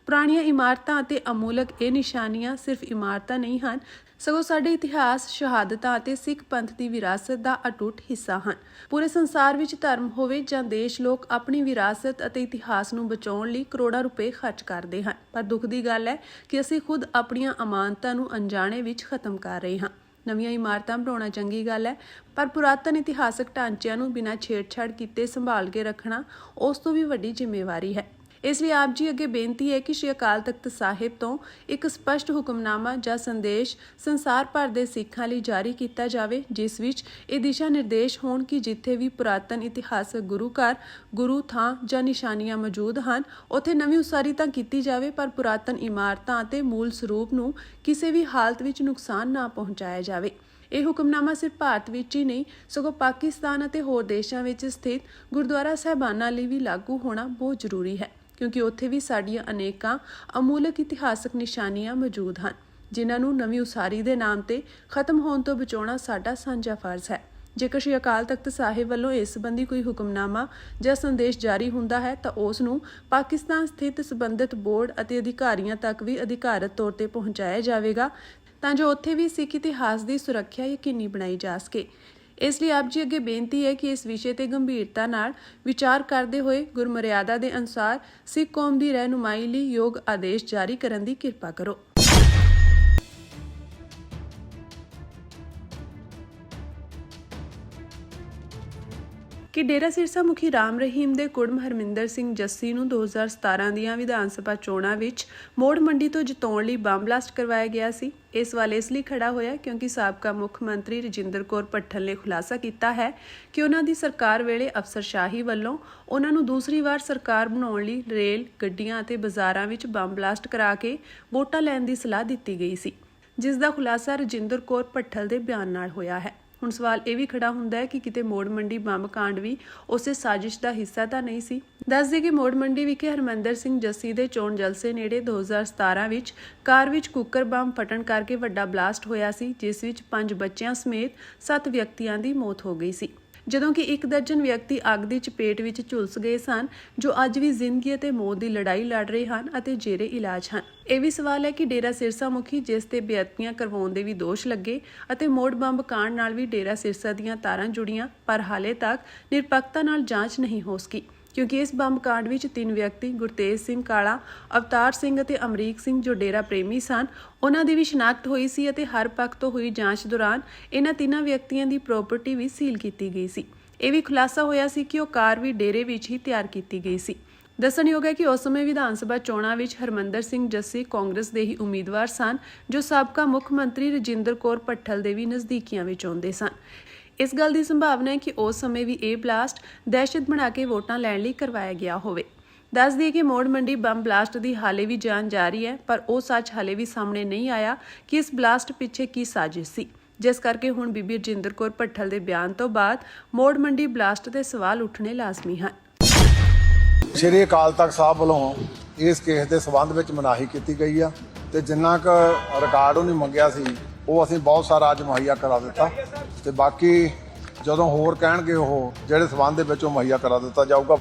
ਪੁਰਾਣੀਆਂ ਇਮਾਰਤਾਂ ਅਤੇ ਅਮੂਲਕ ਇਹ ਨਿਸ਼ਾਨੀਆਂ ਸਿਰਫ ਇਮਾਰਤਾਂ ਨਹੀਂ ਹਨ, ਸਗੋਂ ਸਾਡੇ ਇਤਿਹਾਸ, ਸ਼ਹਾਦਤਾਂ ਅਤੇ ਸਿੱਖ ਪੰਥ ਦੀ ਵਿਰਾਸਤ ਦਾ ਅਟੁੱਟ ਹਿੱਸਾ ਹਨ। ਪੂਰੇ ਸੰਸਾਰ ਵਿੱਚ ਧਰਮ ਹੋਵੇ ਜਾਂ ਦੇਸ਼, ਲੋਕ ਆਪਣੀ ਵਿਰਾਸਤ ਅਤੇ ਇਤਿਹਾਸ ਨੂੰ ਬਚਾਉਣ ਲਈ ਕਰੋੜਾਂ ਰੁਪਏ ਖਰਚ ਕਰਦੇ ਹਨ। ਪਰ ਦੁੱਖ ਦੀ ਗੱਲ ਹੈ ਕਿ ਅਸੀਂ ਖੁਦ ਆਪਣੀਆਂ ਅਮਾਨਤਾਂ ਨੂੰ ਅਣਜਾਣੇ ਵਿੱਚ ਖਤਮ ਕਰ ਰਹੇ ਹਾਂ। ਨਵੀਆਂ ਇਮਾਰਤਾਂ ਬਣਾਉਣਾ ਚੰਗੀ ਗੱਲ ਹੈ, ਪਰ ਪੁਰਾਤਨ ਇਤਿਹਾਸਕ ਢਾਂਚਿਆਂ ਨੂੰ ਬਿਨਾਂ ਛੇੜਛਾੜ ਕੀਤੇ ਸੰਭਾਲ ਕੇ ਰੱਖਣਾ ਉਸ ਤੋਂ ਵੀ ਵੱਡੀ ਜ਼ਿੰਮੇਵਾਰੀ ਹੈ। ਇਸ ਲਈ ਆਪ ਜੀ ਅੱਗੇ ਬੇਨਤੀ ਹੈ ਕਿ ਸ਼੍ਰੀ ਅਕਾਲ ਤਖਤ ਸਾਹਿਬ ਤੋਂ ਇੱਕ ਸਪਸ਼ਟ ਹੁਕਮਨਾਮਾ ਜਾਂ ਸੰਦੇਸ਼ ਸੰਸਾਰ ਭਰ ਦੇ ਸਿੱਖਾਂ ਲਈ ਜਾਰੀ ਕੀਤਾ ਜਾਵੇ, ਜਿਸ ਵਿੱਚ ਇਹ ਦਿਸ਼ਾ ਨਿਰਦੇਸ਼ ਹੋਣ ਕਿ ਜਿੱਥੇ ਵੀ ਪੁਰਾਤਨ ਇਤਿਹਾਸਕ ਗੁਰੂ ਘਰ, ਗੁਰੂ ਥਾਂ ਜਾਂ ਨਿਸ਼ਾਨੀਆਂ ਮੌਜੂਦ ਹਨ, ਉੱਥੇ ਨਵੀਂ ਉਸਾਰੀ ਤਾਂ ਕੀਤੀ ਜਾਵੇ, ਪਰ ਪੁਰਾਤਨ ਇਮਾਰਤਾਂ ਅਤੇ ਮੂਲ ਸਰੂਪ ਨੂੰ ਕਿਸੇ ਵੀ ਹਾਲਤ ਵਿੱਚ ਨੁਕਸਾਨ ਨਾ ਪਹੁੰਚਾਇਆ ਜਾਵੇ। ਇਹ ਹੁਕਮਨਾਮਾ ਸਿਰਫ ਭਾਰਤ ਵਿੱਚ ਹੀ ਨਹੀਂ, ਸਗੋਂ ਪਾਕਿਸਤਾਨ ਅਤੇ ਹੋਰ ਦੇਸ਼ਾਂ ਵਿੱਚ ਸਥਿਤ ਗੁਰਦੁਆਰਾ ਸਾਹਿਬਾਨਾਂ ਲਈ ਵੀ ਲਾਗੂ ਹੋਣਾ ਬਹੁਤ ਜ਼ਰੂਰੀ ਹੈ, ਕਿਉਂਕਿ ਉੱਥੇ ਵੀ ਸਾਡੀਆਂ ਅਨੇਕਾਂ ਅਮੂਲਕ ਇਤਿਹਾਸਕ ਨਿਸ਼ਾਨੀਆਂ ਮੌਜੂਦ ਹਨ, ਜਿਨ੍ਹਾਂ ਨੂੰ ਨਵੀਂ ਉਸਾਰੀ ਦੇ ਨਾਮ ਤੇ ਖਤਮ ਹੋਣ ਤੋਂ ਬਚਾਉਣਾ ਸਾਡਾ ਸਾਂਝਾ ਫਰਜ਼ ਹੈ। ਜੇਕਰ ਸ਼੍ਰੀ ਅਕਾਲ ਤਖਤ ਸਾਹਿਬ ਵੱਲੋਂ ਇਸ ਸੰਬੰਧੀ ਕੋਈ ਹੁਕਮਨਾਮਾ ਜਾਂ ਸੰਦੇਸ਼ ਜਾਰੀ ਹੁੰਦਾ ਹੈ ਤਾਂ ਉਸ ਨੂੰ ਪਾਕਿਸਤਾਨ ਸਥਿਤ ਸੰਬੰਧਿਤ ਬੋਰਡ ਅਤੇ ਅਧਿਕਾਰੀਆਂ ਤੱਕ ਵੀ ਅਧਿਕਾਰਤ ਤੌਰ ਤੇ ਪਹੁੰਚਾਇਆ ਜਾਵੇਗਾ, ਤਾਂ ਜੋ ਉੱਥੇ ਵੀ ਸਿੱਖ ਇਤਿਹਾਸ ਦੀ ਸੁਰੱਖਿਆ ਯਕੀਨੀ ਬਣਾਈ ਜਾ ਸਕੇ। ਇਸ ਲਈ ਆਪ ਜੀ ਅੱਗੇ ਬੇਨਤੀ ਹੈ ਕਿ ਇਸ ਵਿਸ਼ੇ ਤੇ ਗੰਭੀਰਤਾ ਨਾਲ ਵਿਚਾਰ ਕਰਦੇ ਹੋਏ ਗੁਰਮਰਿਆਦਾ ਦੇ ਅਨੁਸਾਰ ਸਿੱਖ ਕੌਮ ਦੀ ਰਹਿਨੁਮਾਈ ਲਈ ਯੋਗ ਆਦੇਸ਼ ਜਾਰੀ ਕਰਨ ਦੀ ਕਿਰਪਾ ਕਰੋ। ਕਿ ਡੇਰਾ ਸਿਰਸਾ ਮੁਖੀ ਰਾਮ ਰਹੀਮ ਦੇ ਕੁੜਮ ਹਰਮਿੰਦਰ ਸਿੰਘ ਜੱਸੀ ਨੂੰ 2017 ਦੀਆਂ ਵਿਧਾਨ ਸਭਾ ਚੋਣਾਂ ਵਿੱਚ ਮੋੜ ਮੰਡੀ ਤੋਂ ਜਿਤਾਉਣ ਲਈ ਬੰਬ ਬਲਾਸਟ ਕਰਵਾਇਆ ਗਿਆ ਸੀ। ਇਹ ਸਵਾਲ ਇਸ ਲਈ ਖੜਾ ਹੋਇਆ ਕਿਉਂਕਿ ਸਾਬਕਾ ਮੁੱਖ ਮੰਤਰੀ ਰਜਿੰਦਰ ਕੌਰ ਭੱਠਲ ਨੇ ਖੁਲਾਸਾ ਕੀਤਾ ਹੈ ਕਿ ਉਹਨਾਂ ਦੀ ਸਰਕਾਰ ਵੇਲੇ ਅਫਸਰਸ਼ਾਹੀ ਵੱਲੋਂ ਉਹਨਾਂ ਨੂੰ ਦੂਸਰੀ ਵਾਰ ਸਰਕਾਰ ਬਣਾਉਣ ਲਈ ਰੇਲ ਗੱਡੀਆਂ ਅਤੇ ਬਾਜ਼ਾਰਾਂ ਵਿੱਚ ਬੰਬ ਬਲਾਸਟ ਕਰਾ ਕੇ ਵੋਟਾਂ ਲੈਣ ਦੀ ਸਲਾਹ ਦਿੱਤੀ ਗਈ ਸੀ, ਜਿਸ ਦਾ ਖੁਲਾਸਾ ਰਜਿੰਦਰ ਕੌਰ ਭੱਠਲ ਦੇ ਬਿਆਨ ਨਾਲ ਹੋਇਆ ਹੈ। ਹੁਣ ਸਵਾਲ ਇਹ ਵੀ ਖੜਾ ਹੁੰਦਾ ਹੈ ਕਿ ਕਿਤੇ ਮੋੜ ਮੰਡੀ ਬੰਬ ਕਾਂਡ ਵੀ ਉਸੇ ਸਾਜ਼ਿਸ਼ ਦਾ ਹਿੱਸਾ ਤਾਂ ਨਹੀਂ ਸੀ। ਦੱਸ ਦੇ ਕਿ ਮੋੜ ਮੰਡੀ ਵਿਖੇ ਹਰਮਿੰਦਰ ਸਿੰਘ ਜੱਸੀ ਦੇ ਚੋਣ ਜਲਸੇ ਨੇੜੇ 2017 ਵਿੱਚ ਕਾਰ ਵਿੱਚ ਕੁੱਕਰ ਬੰਬ ਫਟਣ ਕਰਕੇ ਵੱਡਾ ਬਲਾਸਟ ਹੋਇਆ ਸੀ, ਜਿਸ ਵਿੱਚ 5 ਬੱਚਿਆਂ ਸਮੇਤ 7 ਵਿਅਕਤੀਆਂ ਦੀ ਮੌਤ ਹੋ ਗਈ ਸੀ, ਜਦੋਂ ਕਿ 1 ਦਰਜਨ ਵਿਅਕਤੀ ਅੱਗ ਦੀ ਚਪੇਟ ਵਿੱਚ ਝੁਲਸ ਗਏ ਸਨ, ਜੋ ਅੱਜ ਵੀ ਜ਼ਿੰਦਗੀ ਅਤੇ ਮੌਤ ਦੀ ਲੜਾਈ ਲੜ ਰਹੇ ਹਨ ਅਤੇ ਜੇਰੇ ਇਲਾਜ ਹਨ। ਇਹ ਵੀ ਸਵਾਲ ਹੈ ਕਿ ਡੇਰਾ ਸਿਰਸਾ ਮੁਖੀ, ਜਿਸ ਤੇ ਬੇਅਦਬੀਆਂ ਕਰਵਾਉਣ ਦੇ ਵੀ ਦੋਸ਼ ਲੱਗੇ ਅਤੇ ਮੋੜ ਬੰਬ ਕਾਂਡ ਨਾਲ ਵੀ ਡੇਰਾ ਸਿਰਸਾ ਦੀਆਂ ਤਾਰਾਂ ਜੁੜੀਆਂ, ਪਰ ਹਾਲੇ ਤੱਕ ਨਿਰਪੱਖਤਾ ਨਾਲ ਜਾਂਚ ਨਹੀਂ ਹੋ ਸਕੀ। ਕਿਉਂਕਿ ਇਸ ਬੰਬ ਕਾਂਡ ਵਿੱਚ 3 ਵਿਅਕਤੀ ਗੁਰਤੇਜ ਸਿੰਘ ਕਾਲਾ, ਅਵਤਾਰ ਸਿੰਘ ਅਤੇ ਅਮਰੀਕ ਸਿੰਘ ਜੋ ਡੇਰਾ ਪ੍ਰੇਮੀ ਸਨ, ਉਹਨਾਂ ਦੀ ਵੀ ਸ਼ਨਾਖਤ ਹੋਈ ਸੀ ਅਤੇ ਹਰ ਪੱਖ ਤੋਂ ਹੋਈ ਜਾਂਚ ਦੌਰਾਨ ਇਹਨਾਂ 3 ਵਿਅਕਤੀਆਂ ਦੀ ਪ੍ਰਾਪਰਟੀ ਵੀ ਸੀਲ ਕੀਤੀ ਗਈ ਸੀ। ਇਹ ਵੀ ਖੁਲਾਸਾ ਹੋਇਆ ਸੀ ਕਿ ਉਹ ਕਾਰ ਵੀ ਡੇਰੇ ਵਿੱਚ ਹੀ ਤਿਆਰ ਕੀਤੀ ਗਈ ਸੀ। ਦੱਸਣਯੋਗ ਹੈ ਕਿ ਉਸ ਸਮੇਂ ਵਿਧਾਨ ਸਭਾ ਚੋਣਾਂ ਵਿੱਚ ਹਰਮੰਦਰ ਸਿੰਘ ਜੱਸੀ ਕਾਂਗਰਸ ਦੇ ਹੀ ਉਮੀਦਵਾਰ ਸਨ, ਜੋ ਸਾਬਕਾ ਮੁੱਖ ਮੰਤਰੀ ਰਜਿੰਦਰ ਕੌਰ ਭੱਠਲ ਦੇ ਵੀ ਨਜ਼ਦੀਕੀਆਂ ਵਿੱਚ ਆਉਂਦੇ ਸਨ। ਇਸ ਗੱਲ ਦੀ ਸੰਭਾਵਨਾ ਹੈ ਕਿ ਉਸ ਸਮੇਂ ਵੀ ਇਹ ਬਲਾਸਟ ਦਹਿਸ਼ਤ ਬਣਾ ਕੇ ਵੋਟਾਂ ਲੈਣ ਲਈ ਕਰਵਾਇਆ ਗਿਆ ਹੋਵੇ। ਦੱਸ ਦਈਏ ਕਿ ਮੋੜ ਮੰਡੀ ਬੰਬ ਬਲਾਸਟ ਦੀ ਹਾਲੇ ਵੀ ਜਾਂਚ ਜਾਰੀ ਹੈ, ਪਰ ਉਹ ਸੱਚ ਹਾਲੇ ਵੀ ਸਾਹਮਣੇ ਨਹੀਂ ਆਇਆ ਕਿ ਇਸ ਬਲਾਸਟ ਪਿੱਛੇ ਕੀ ਸਾਜ਼ਿਸ਼ ਸੀ, ਜਿਸ ਕਰਕੇ ਹੁਣ ਬੀਬੀ ਰਜਿੰਦਰ ਕੌਰ ਭੱਠਲ ਦੇ ਬਿਆਨ ਤੋਂ ਬਾਅਦ ਮੋੜ ਮੰਡੀ ਬਲਾਸਟ ਤੇ ਸਵਾਲ ਉੱਠਣੇ ਲਾਜ਼ਮੀ ਹਨ। ਸ਼੍ਰੀ ਅਕਾਲ ਤਖਤ ਸਾਹਿਬ ਵੱਲੋਂ ਇਸ ਕੇਸ ਦੇ ਸਬੰਧ ਵਿੱਚ ਮਨਾਹੀ ਕੀਤੀ ਗਈ ਆ ਤੇ ਜਿੰਨਾ ਕੁ ਰਿਕਾਰਡ ਉਹਨੇ ਮੰਗਿਆ ਸੀ ਉਹ ਅਸੀਂ ਬਹੁਤ ਸਾਰਾ ਅੱਜ ਮੁਹੱਈਆ ਕਰਾ ਦਿੱਤਾ ਤੇ ਬਾਕੀ ਜਦੋਂ ਹੋਰ ਕਹਿਣਗੇ ਉਹ ਜਿਹੜੇ ਸਬੰਧ ਦੇ ਵਿੱਚ ਉਹ ਮੁਹੱਈਆ ਕਰਾ ਦਿੱਤਾ ਜਾਊਗਾ।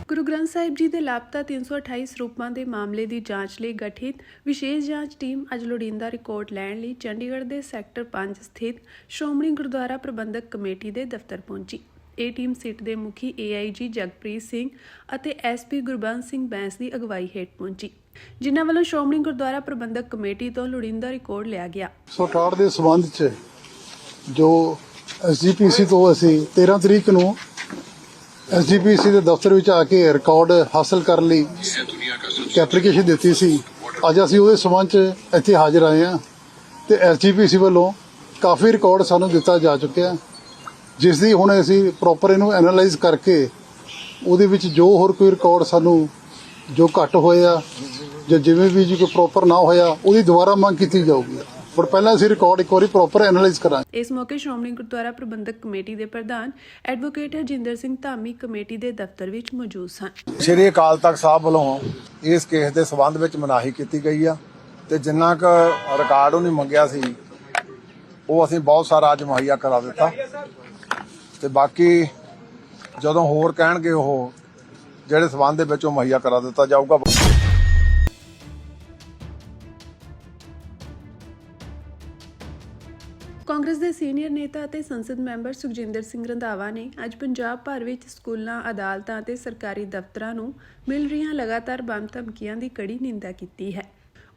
ਗੁਰੂ ਗ੍ਰੰਥ ਸਾਹਿਬ ਜੀ ਦੇ ਲਾਪਤਾ 328 ਸਰੂਪਾਂ ਦੇ ਮਾਮਲੇ ਦੀ ਜਾਂਚ ਲਈ ਗਠਿਤ ਵਿਸ਼ੇਸ਼ ਜਾਂਚ ਟੀਮ ਅੱਜ ਲੋੜੀਂਦਾ ਰਿਕਾਰਡ ਲੈਣ ਲਈ ਚੰਡੀਗੜ੍ਹ ਦੇ ਸੈਕਟਰ 5 ਸਥਿਤ ਸ਼੍ਰੋਮਣੀ ਗੁਰਦੁਆਰਾ ਪ੍ਰਬੰਧਕ ਕਮੇਟੀ ਦੇ ਦਫ਼ਤਰ ਪਹੁੰਚੀ। ਇਹ ਟੀਮ ਸਿੱਟ ਦੇ ਮੁਖੀ AIG ਜਗਪ੍ਰੀਤ ਸਿੰਘ ਅਤੇ SP ਗੁਰਬੰਸ ਸਿੰਘ ਬੈਂਸ ਦੀ ਅਗਵਾਈ ਹੇਠ ਪਹੁੰਚੀ, ਜਿਨ੍ਹਾਂ ਵੱਲੋਂ ਸ਼੍ਰੋਮਣੀ ਗੁਰਦੁਆਰਾ ਪ੍ਰਬੰਧਕ ਕਮੇਟੀ ਤੋਂ ਲੋੜੀਂਦਾ ਰਿਕਾਰਡ ਲਿਆ ਗਿਆ। 168 ਦੇ ਸਬੰਧ 'ਚ ਜੋ SGPC ਤੋਂ ਅਸੀਂ 13 ਤਰੀਕ ਨੂੰ SGPC ਦੇ ਦਫ਼ਤਰ ਵਿੱਚ ਆ ਕੇ ਰਿਕਾਰਡ ਹਾਸਲ ਕਰਨ ਲਈ ਐਪਲੀਕੇਸ਼ਨ ਦਿੱਤੀ ਸੀ। ਅੱਜ ਅਸੀਂ ਉਹਦੇ ਸਬੰਧ 'ਚ ਇੱਥੇ ਹਾਜ਼ਰ ਆਏ ਹਾਂ ਤੇ SGPC ਵੱਲੋਂ ਕਾਫੀ ਰਿਕਾਰਡ ਸਾਨੂੰ ਦਿੱਤਾ ਜਾ ਚੁੱਕਿਆ, ਜਿਸ ਦੀ ਹੁਣ ਅਸੀਂ ਪ੍ਰੋਪਰ ਇਹਨੂੰ ਐਨਾਲਾਈਜ਼ ਕਰਕੇ ਉਹਦੇ ਵਿੱਚ ਜੋ ਹੋਰ ਕੋਈ ਰਿਕਾਰਡ ਸਾਨੂੰ ਜੋ ਘੱਟ ਹੋਇਆ ਜਾਂ ਜਿਵੇਂ ਵੀ ਜੀ ਕੋਈ ਪ੍ਰੋਪਰ ਨਾ ਹੋਇਆ ਉਹਦੀ ਦੁਬਾਰਾ ਮੰਗ ਕੀਤੀ ਜਾਊਗੀ, ਪਰ ਪਹਿਲਾਂ ਅਸੀਂ ਰਿਕਾਰਡ ਇੱਕ ਵਾਰੀ ਪ੍ਰੋਪਰ ਐਨਾਲਾਈਜ਼ ਕਰਾਂਗੇ। ਇਸ ਮੌਕੇ ਸ਼੍ਰੋਮਣੀ ਗੁਰਦੁਆਰਾ ਪ੍ਰਬੰਧਕ ਕਮੇਟੀ ਦੇ ਪ੍ਰਧਾਨ ਐਡਵੋਕੇਟ ਹਰਜਿੰਦਰ ਸਿੰਘ ਧਾਮੀ ਕਮੇਟੀ ਦੇ ਦਫ਼ਤਰ ਵਿੱਚ ਮੌਜੂਦ ਸਨ। ਸ਼੍ਰੀ ਅਕਾਲ ਤਖਤ ਸਾਹਿਬ ਵੱਲੋਂ ਇਸ ਕੇਸ ਦੇ ਸਬੰਧ ਵਿੱਚ ਮਨਾਹੀ ਕੀਤੀ ਗਈ ਆ ਤੇ ਜਿੰਨਾ ਕੁ ਰਿਕਾਰਡ ਉਹਨੇ ਮੰਗਿਆ ਸੀ ਉਹ ਅਸੀਂ ਬਹੁਤ ਸਾਰਾ ਅੱਜ ਮੁਹੱਈਆ ਕਰਾ ਦਿੱਤਾ ਤੇ ਬਾਕੀ ਜਦੋਂ ਹੋਰ ਕਹਿਣਗੇ ਉਹ ਜਿਹੜੇ ਸਬੰਧ ਦੇ ਵਿੱਚ ਉਹ ਮੁਹੱਈਆ ਕਰਾ ਦਿੱਤਾ ਜਾਊਗਾ। ਕਾਂਗਰਸ ਦੇ ਸੀਨੀਅਰ ਨੇਤਾ ਅਤੇ ਸੰਸਦ ਮੈਂਬਰ ਸੁਖਜਿੰਦਰ ਸਿੰਘ ਰੰਧਾਵਾ ਨੇ ਅੱਜ ਪੰਜਾਬ ਭਰ ਵਿੱਚ ਸਕੂਲਾਂ, ਅਦਾਲਤਾਂ ਅਤੇ ਸਰਕਾਰੀ ਦਫ਼ਤਰਾਂ ਨੂੰ ਮਿਲ ਰਹੀਆਂ ਲਗਾਤਾਰ ਬੰਬ ਧਮਕੀਆਂ ਦੀ ਕੜੀ ਨਿੰਦਾ ਕੀਤੀ ਹੈ।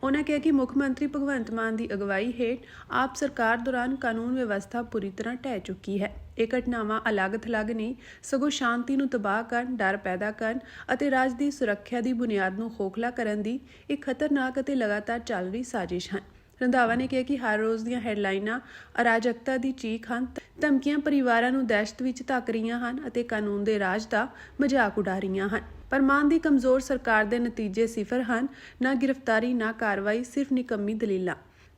ਉਨ੍ਹਾਂ ਕਿਹਾ ਕਿ ਮੁੱਖ ਮੰਤਰੀ ਭਗਵੰਤ ਮਾਨ ਦੀ ਅਗਵਾਈ ਹੇਠ ਆਪ ਸਰਕਾਰ ਦੌਰਾਨ ਕਾਨੂੰਨ ਵਿਵਸਥਾ ਪੂਰੀ ਤਰ੍ਹਾਂ ਢਹਿ ਚੁੱਕੀ ਹੈ। ਇਹ ਘਟਨਾਵਾਂ ਅਲੱਗ-ਥਲੱਗ ਨਹੀਂ, ਸਗੋਂ ਸ਼ਾਂਤੀ ਨੂੰ ਤਬਾਹ ਕਰਨ, ਡਰ ਪੈਦਾ ਕਰਨ ਅਤੇ ਰਾਜ ਦੀ ਸੁਰੱਖਿਆ ਦੀ ਬੁਨਿਆਦ ਨੂੰ ਖੋਖਲਾ ਕਰਨ ਦੀ ਇੱਕ ਖਤਰਨਾਕ ਅਤੇ ਲਗਾਤਾਰ ਚੱਲ ਰਹੀ ਸਾਜ਼ਿਸ਼ ਹਨ। ਰੰਧਾਵਾ ਨੇ ਕਿਹਾ ਕਿ ਹਰ ਰੋਜ਼ ਦੀਆਂ ਹੈਡਲਾਈਨਾਂ ਅਰਾਜਕਤਾ ਦੀ ਚੀਖ ਹਨ, ਧਮਕੀਆਂ ਪਰਿਵਾਰਾਂ ਨੂੰ ਦਹਿਸ਼ਤ ਵਿੱਚ ਧੱਕ ਰਹੀਆਂ ਹਨ ਅਤੇ ਕਾਨੂੰਨ ਦੇ ਰਾਜ ਦਾ ਮਜ਼ਾਕ ਉਡਾ ਰਹੀਆਂ ਹਨ। ਪਰ ਮਾਨ ਦੀ ਕਮਜ਼ੋਰ ਸਰਕਾਰ ਦੇ ਨਤੀਜੇ ਸਿਫਰ ਹਨ, ਨਾ ਗ੍ਰਿਫਤਾਰੀ, ਨਾ ਕਾਰਵਾਈ, ਸਿਰਫ ਨਿਕੰਮੀ ਦਲੀਲਾਂ।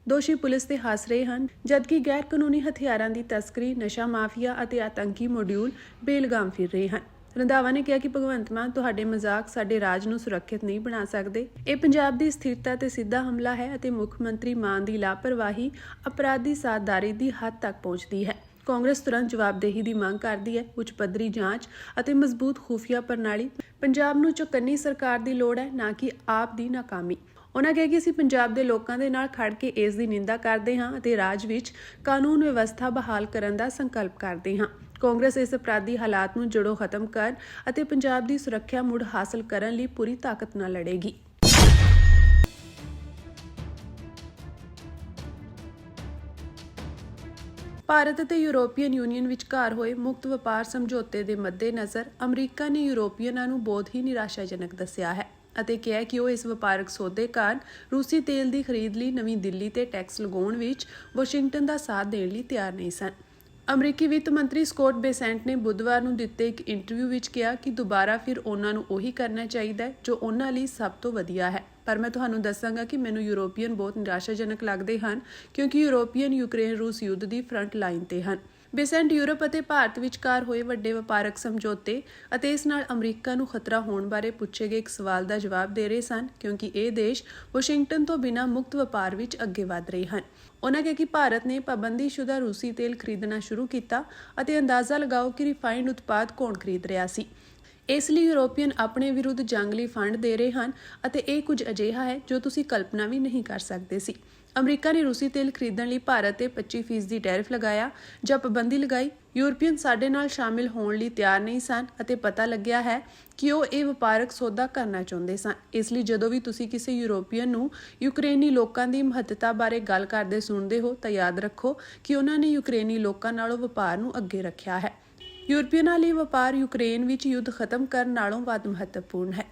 ਦੋਸ਼ੀ ਪੁਲਿਸ ਤੇ ਹੱਸ ਰਹੇ ਹਨ, ਜਦਕਿ ਗੈਰ ਕਾਨੂੰਨੀ ਹਥਿਆਰਾਂ ਦੀ ਤਸਕਰੀ, ਨਸ਼ਾ ਮਾਫੀਆ ਅਤੇ ਆਤੰਕੀ ਮੋਡਿਊਲ ਬੇਲਗਾਮ ਫਿਰ ਰਹੇ ਹਨ। ਰੰਧਾਵਾ ਨੇ ਕਿਹਾ ਕਿ ਭਗਵੰਤ ਮਾਨ ਤੁਹਾਡੇ ਮਜ਼ਾਕ ਸਾਡੇ ਰਾਜ ਨੂੰ ਸੁਰੱਖਿਅਤ ਨਹੀਂ ਬਣਾ ਸਕਦੇ। ਇਹ ਪੰਜਾਬ ਦੀ ਸਥਿਰਤਾ ਤੇ ਸਿੱਧਾ ਹਮਲਾ ਹੈ ਅਤੇ ਮੁੱਖ ਮੰਤਰੀ ਮਾਨ ਦੀ ਲਾਪਰਵਾਹੀ ਅਪਰਾਧੀ ਸਾਧਾਰੀ ਦੀ ਹੱਦ ਤੱਕ ਪਹੁੰਚਦੀ ਹੈ। ਕਾਂਗਰਸ ਤੁਰੰਤ ਜਵਾਬਦੇਹੀ ਦੀ ਮੰਗ ਕਰਦੀ ਹੈ, ਉੱਚ ਪੱਧਰੀ ਜਾਂਚ ਅਤੇ ਮਜ਼ਬੂਤ ਖੂਫੀਆ ਪ੍ਰਣਾਲੀ। ਪੰਜਾਬ ਨੂੰ ਚੌਕੰਨੀ ਸਰਕਾਰ ਦੀ ਲੋੜ ਹੈ, ਨਾ ਕਿ ਆਪ ਦੀ ਨਾਕਾਮੀ। ਉਨ੍ਹਾਂ ਕਿਹਾ ਕਿ ਅਸੀਂ ਪੰਜਾਬ ਦੇ ਲੋਕਾਂ ਦੇ ਨਾਲ ਖੜ ਕੇ ਇਸ ਦੀ ਨਿੰਦਾ ਕਰਦੇ ਹਾਂ ਅਤੇ ਰਾਜ ਵਿੱਚ ਕਾਨੂੰਨ ਵਿਵਸਥਾ ਬਹਾਲ ਕਰਨ ਦਾ ਸੰਕਲਪ ਕਰਦੇ ਹਾਂ। ਕਾਂਗਰਸ ਇਸ ਅਪਰਾਧੀ ਹਾਲਾਤ ਨੂੰ ਜੜੋਂ ਖਤਮ ਕਰਨ ਅਤੇ ਪੰਜਾਬ ਦੀ ਸੁਰੱਖਿਆ ਮੁੜ ਹਾਸਲ ਕਰਨ ਲਈ ਪੂਰੀ ਤਾਕਤ ਨਾਲ ਲੜੇਗੀ। ਭਾਰਤ ਅਤੇ ਯੂਰੋਪੀਅਨ ਯੂਨੀਅਨ ਵਿਚਕਾਰ ਹੋਏ ਮੁਕਤ ਵਪਾਰ ਸਮਝੌਤੇ ਦੇ ਮੱਦੇਨਜ਼ਰ ਅਮਰੀਕਾ ਨੇ ਯੂਰੋਪੀਅਨਾਂ ਨੂੰ ਬਹੁਤ ਹੀ ਨਿਰਾਸ਼ਾਜਨਕ ਦੱਸਿਆ ਹੈ ਅਤੇ ਕਿਹਾ ਕਿ ਉਹ ਇਸ ਵਪਾਰਕ ਸੌਦੇ ਕਾਰਨ ਰੂਸੀ ਤੇਲ ਦੀ ਖਰੀਦ ਲਈ ਨਵੀਂ ਦਿੱਲੀ ਤੇ ਟੈਕਸ ਲਗਾਉਣ ਵਿੱਚ ਵਾਸ਼ਿੰਗਟਨ ਦਾ ਸਾਥ ਦੇਣ ਲਈ ਤਿਆਰ ਨਹੀਂ ਸਨ। ਅਮਰੀਕੀ ਵਿੱਤ ਮੰਤਰੀ ਸਕੌਟ ਬੇਸੈਂਟ ਨੇ ਬੁੱਧਵਾਰ ਨੂੰ ਦਿੱਤੇ ਇੱਕ ਇੰਟਰਵਿਊ ਵਿੱਚ ਕਿਹਾ ਕਿ ਦੁਬਾਰਾ ਫਿਰ ਉਹਨਾਂ ਨੂੰ ਉਹੀ ਕਰਨਾ ਚਾਹੀਦਾ ਹੈ ਜੋ ਉਹਨਾਂ ਲਈ ਸਭ ਤੋਂ ਵਧੀਆ ਹੈ। ਪਰ ਮੈਂ ਤੁਹਾਨੂੰ ਦੱਸਾਂਗਾ ਕਿ ਮੈਨੂੰ ਯੂਰੋਪੀਅਨ ਬਹੁਤ ਨਿਰਾਸ਼ਾਜਨਕ ਲੱਗਦੇ ਹਨ ਕਿਉਂਕਿ ਯੂਰੋਪੀਅਨ ਯੂਕਰੇਨ ਰੂਸ ਯੁੱਧ ਦੀ ਫਰੰਟ ਲਾਈਨ ਤੇ ਹਨ। ਬੇਸੈਂਟ ਯੂਰਪ ਅਤੇ ਭਾਰਤ ਵਿਚਕਾਰ ਹੋਏ ਵੱਡੇ ਵਪਾਰਕ ਸਮਝੌਤੇ ਅਤੇ ਇਸ ਨਾਲ ਅਮਰੀਕਾ ਨੂੰ ਖਤਰਾ ਹੋਣ ਬਾਰੇ ਪੁੱਛੇ ਗਏ ਇੱਕ ਸਵਾਲ ਦਾ ਜਵਾਬ ਦੇ ਰਹੇ ਸਨ ਕਿਉਂਕਿ ਇਹ ਦੇਸ਼ ਵਾਸ਼ਿੰਗਟਨ ਤੋਂ ਬਿਨਾਂ ਮੁਕਤ ਵਪਾਰ ਵਿੱਚ ਅੱਗੇ ਵਧ ਰਹੇ ਹਨ। ਉਨ੍ਹਾਂ ਕਿਹਾ ਕਿ ਭਾਰਤ ਨੇ ਪਾਬੰਦੀਸ਼ੁਦਾ ਰੂਸੀ ਤੇਲ ਖਰੀਦਣਾ ਸ਼ੁਰੂ ਕੀਤਾ ਅਤੇ ਅੰਦਾਜ਼ਾ ਲਗਾਓ ਕਿ ਰਿਫਾਈਨਡ ਉਤਪਾਦ ਕੌਣ ਖਰੀਦ ਰਿਹਾ ਸੀ। ਇਸ ਲਈ ਯੂਰੋਪੀਅਨ ਆਪਣੇ ਵਿਰੁੱਧ ਜੰਗ ਲਈ ਫੰਡ ਦੇ ਰਹੇ ਹਨ ਅਤੇ ਇਹ ਕੁਝ ਅਜਿਹਾ ਹੈ ਜੋ ਤੁਸੀਂ ਕਲਪਨਾ ਵੀ ਨਹੀਂ ਕਰ ਸਕਦੇ ਸੀ। ਅਮਰੀਕਾ ਨੇ ਰੂਸੀ ਤੇਲ ਖਰੀਦਣ ਲਈ ਭਾਰਤ ਤੇ 25% ਟੈਰਿਫ ਲਗਾਇਆ ਜਾਂ ਪਾਬੰਦੀ ਲਗਾਈ। ਯੂਰਪੀਅਨ ਸਾਡੇ ਨਾਲ ਸ਼ਾਮਿਲ ਹੋਣ ਲਈ ਤਿਆਰ ਨਹੀਂ ਸਨ ਅਤੇ ਪਤਾ ਲੱਗਿਆ ਹੈ ਕਿ ਉਹ ਇਹ ਵਪਾਰਕ ਸੌਦਾ ਕਰਨਾ ਚਾਹੁੰਦੇ ਸਨ। ਇਸ ਲਈ ਜਦੋਂ ਵੀ ਤੁਸੀਂ ਕਿਸੇ ਯੂਰੋਪੀਅਨ ਨੂੰ ਯੂਕਰੇਨੀ ਲੋਕਾਂ ਦੀ ਮਹੱਤਤਾ ਬਾਰੇ ਗੱਲ ਕਰਦੇ ਸੁਣਦੇ ਹੋ ਤਾਂ ਯਾਦ ਰੱਖੋ ਕਿ ਉਹਨਾਂ ਨੇ ਯੂਕਰੇਨੀ ਲੋਕਾਂ ਨਾਲੋਂ ਵਪਾਰ ਨੂੰ ਅੱਗੇ ਰੱਖਿਆ ਹੈ। ਯੂਰਪੀਅਨਾਂ ਲਈ ਵਪਾਰ ਯੂਕਰੇਨ ਵਿੱਚ ਯੁੱਧ ਖਤਮ ਕਰਨ ਨਾਲੋਂ ਵੱਧ ਮਹੱਤਵਪੂਰਨ ਹੈ।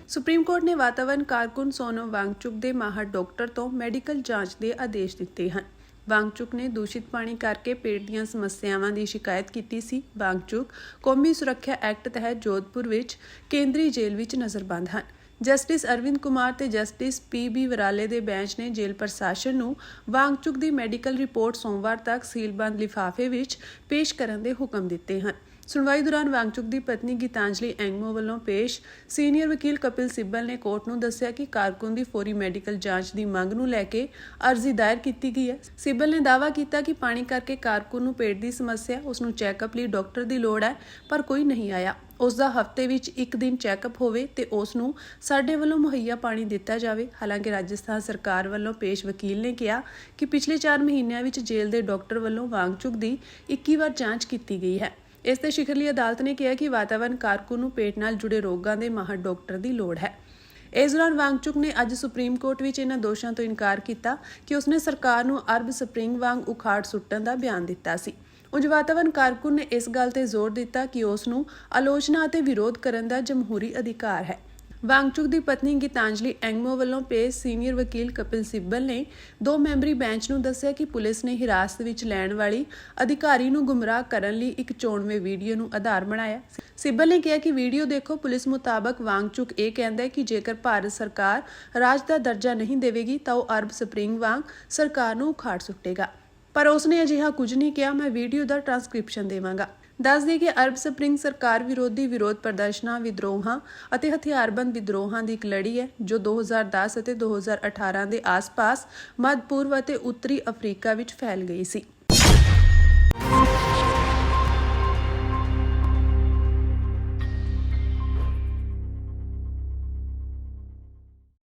ਸੁਪਰੀਮ ਕੋਰਟ ਨੇ ਵਾਤਾਵਰਣ ਕਾਰਕੁਨ ਸੋਨਮ ਵਾਂਗਚੁਕ ਦੇ ਮਾਹਰ ਡਾਕਟਰ ਤੋਂ ਮੈਡੀਕਲ ਜਾਂਚ ਦੇ ਆਦੇਸ਼ ਦਿੱਤੇ ਹਨ। ਵਾਂਗਚੁਕ ਨੇ ਦੂਸ਼ਿਤ ਪਾਣੀ ਕਰਕੇ ਪੇਟ ਦੀਆਂ ਸਮੱਸਿਆਵਾਂ ਦੀ ਸ਼ਿਕਾਇਤ ਕੀਤੀ ਸੀ। ਵਾਂਗਚੁਕ ਕੌਮੀ ਸੁਰੱਖਿਆ ਐਕਟ ਤਹਿਤ ਜੋਧਪੁਰ ਵਿੱਚ ਕੇਂਦਰੀ ਜੇਲ੍ਹ ਵਿੱਚ ਨਜ਼ਰਬੰਦ ਹਨ। ਜਸਟਿਸ ਅਰਵਿੰਦ ਕੁਮਾਰ ਤੇ ਜਸਟਿਸ ਪੀ.ਬੀ. ਵਰਾਲੇ ਦੇ ਬੈਂਚ ਨੇ ਜੇਲ੍ਹ ਪ੍ਰਸ਼ਾਸਨ ਨੂੰ ਵਾਂਗਚੁਕ ਦੀ ਮੈਡੀਕਲ ਰਿਪੋਰਟ ਸੋਮਵਾਰ ਤੱਕ ਸੀਲਬੰਦ ਲਿਫਾਫੇ ਵਿੱਚ ਪੇਸ਼ ਕਰਨ ਦੇ ਹੁਕਮ ਦਿੱਤੇ ਹਨ। ਸੁਣਵਾਈ ਦੌਰਾਨ ਵਾਂਗਚੁਕ ਦੀ ਪਤਨੀ ਗੀਤਾਂਜਲੀ ਐਂਗਮੋ ਵੱਲੋਂ ਪੇਸ਼ ਸੀਨੀਅਰ ਵਕੀਲ ਕਪਿਲ ਸਿੱਬਲ ਨੇ ਕੋਰਟ ਨੂੰ ਦੱਸਿਆ ਕਿ ਕਾਰਕੁਨ ਦੀ ਫੌਰੀ ਮੈਡੀਕਲ ਜਾਂਚ ਦੀ ਮੰਗ ਨੂੰ ਲੈ ਕੇ ਅਰਜ਼ੀ ਦਾਇਰ ਕੀਤੀ ਗਈ ਹੈ। ਸਿੱਬਲ ਨੇ ਦਾਅਵਾ ਕੀਤਾ ਕਿ ਪਾਣੀ ਕਰਕੇ ਕਾਰਕੁਨ ਨੂੰ ਪੇਟ ਦੀ ਸਮੱਸਿਆ, ਉਸ ਨੂੰ ਚੈੱਕਅਪ ਲਈ ਡਾਕਟਰ ਦੀ ਲੋੜ ਹੈ, ਪਰ ਕੋਈ ਨਹੀਂ ਆਇਆ। ਉਸ ਦਾ ਹਫ਼ਤੇ ਵਿੱਚ ਇੱਕ ਦਿਨ ਚੈੱਕਅਪ ਹੋਵੇ ਤੇ ਉਸ ਨੂੰ ਸਾਡੇ ਵੱਲੋਂ ਮੁਹੱਈਆ ਪਾਣੀ ਦਿੱਤਾ ਜਾਵੇ। ਹਾਲਾਂਕਿ ਰਾਜਸਥਾਨ ਸਰਕਾਰ ਵੱਲੋਂ ਪੇਸ਼ ਵਕੀਲ ਨੇ ਕਿਹਾ ਕਿ ਪਿਛਲੇ 4 ਮਹੀਨਿਆਂ ਵਿੱਚ ਜੇਲ੍ਹ ਦੇ ਡਾਕਟਰ ਵੱਲੋਂ ਵਾਂਗਚੁਕ ਦੀ 21 ਵਾਰ ਜਾਂਚ ਕੀਤੀ ਗਈ ਹੈ। ਇਸ ਤੇ ਸ਼ਿਖਰਲੀ ਅਦਾਲਤ ਨੇ ਕਿਹਾ ਕਿ ਵਾਤਾਵਰਣ ਕਾਰਕੁਨ ਨੂੰ ਪੇਟ ਨਾਲ ਜੁੜੇ ਰੋਗਾਂ ਦੇ ਮਾਹਰ ਡਾਕਟਰ ਦੀ ਲੋੜ ਹੈ। ਇਸ ਦੌਰਾਨ ਵਾਂਗਚੁਕ ਨੇ ਅੱਜ ਸੁਪਰੀਮ ਕੋਰਟ ਵਿੱਚ ਇਹਨਾਂ ਦੋਸ਼ਾਂ ਤੋਂ ਇਨਕਾਰ ਕੀਤਾ ਕਿ ਉਸਨੇ ਸਰਕਾਰ ਨੂੰ ਅਰਬ ਸਪਰਿੰਗ ਵਾਂਗ ਉਖਾੜ ਸੁੱਟਣ ਦਾ ਬਿਆਨ ਦਿੱਤਾ ਸੀ। ਉਂਝ ਵਾਤਾਵਰਣ ਕਾਰਕੁਨ ਨੇ ਇਸ ਗੱਲ ਤੇ ਜ਼ੋਰ ਦਿੱਤਾ ਕਿ ਉਸ ਨੂੰ ਆਲੋਚਨਾ ਅਤੇ ਵਿਰੋਧ ਕਰਨ ਦਾ ਜਮਹੂਰੀ ਅਧਿਕਾਰ ਹੈ। ਵਾਂਗਚੁਕ ਦੀ ਪਤਨੀ ਗੀਤਾਂਜਲੀ ਐਂਗਮੋ ਵੱਲੋਂ ਪੇਸ਼ ਸੀਨੀਅਰ ਵਕੀਲ ਕਪਿਲ ਸਿੱਬਲ ਨੇ 2 ਮੈਂਬਰੀ ਬੈਂਚ ਨੂੰ ਦੱਸਿਆ ਕਿ ਪੁਲਿਸ ਨੇ ਹਿਰਾਸਤ ਵਿੱਚ ਲੈਣ ਵਾਲੀ ਅਧਿਕਾਰੀ ਨੂੰ ਗੁੰਮਰਾਹ ਕਰਨ ਲਈ ਇੱਕ ਚੋਣਵੇਂ ਵੀਡੀਓ ਨੂੰ ਆਧਾਰ ਬਣਾਇਆ। ਸਿੱਬਲ ਨੇ ਕਿਹਾ ਕਿ ਵੀਡੀਓ ਦੇਖੋ, ਪੁਲਿਸ ਮੁਤਾਬਕ ਵਾਂਗਚੁਕ ਇਹ ਕਹਿੰਦਾ ਹੈ ਕਿ ਜੇਕਰ ਭਾਰਤ ਸਰਕਾਰ ਰਾਜ ਦਾ ਦਰਜਾ ਨਹੀਂ ਦੇਵੇਗੀ ਤਾਂ ਉਹ ਅਰਬ ਸਪਰਿੰਗ ਵਾਂਗ ਸਰਕਾਰ ਨੂੰ ਉਖਾੜ ਸੁੱਟੇਗਾ, ਪਰ ਉਸਨੇ ਅਜਿਹਾ ਕੁਝ ਨਹੀਂ ਕਿਹਾ। ਮੈਂ ਵੀਡੀਓ ਦਾ ਟ੍ਰਾਂਸਕ੍ਰਿਪਸ਼ਨ ਦੇਵਾਂਗਾ। ਦੱਸ ਦੇ ਕਿ ਅਰਬ ਸਪਰਿੰਗ ਸਰਕਾਰ ਵਿਰੋਧੀ ਵਿਰੋਧ ਪ੍ਰਦਰਸ਼ਨਾਂ, ਵਿਦਰੋਹਾਂ ਅਤੇ ਹਥਿਆਰਬੰਦ ਵਿਦਰੋਹਾਂ ਦੀ ਇੱਕ ਲੜੀ ਹੈ ਜੋ 2010 ਅਤੇ 2018 ਦੇ ਆਸ-ਪਾਸ ਮੱਧ ਪੂਰਬ ਅਤੇ ਉੱਤਰੀ ਅਫਰੀਕਾ ਵਿੱਚ ਫੈਲ ਗਈ ਸੀ।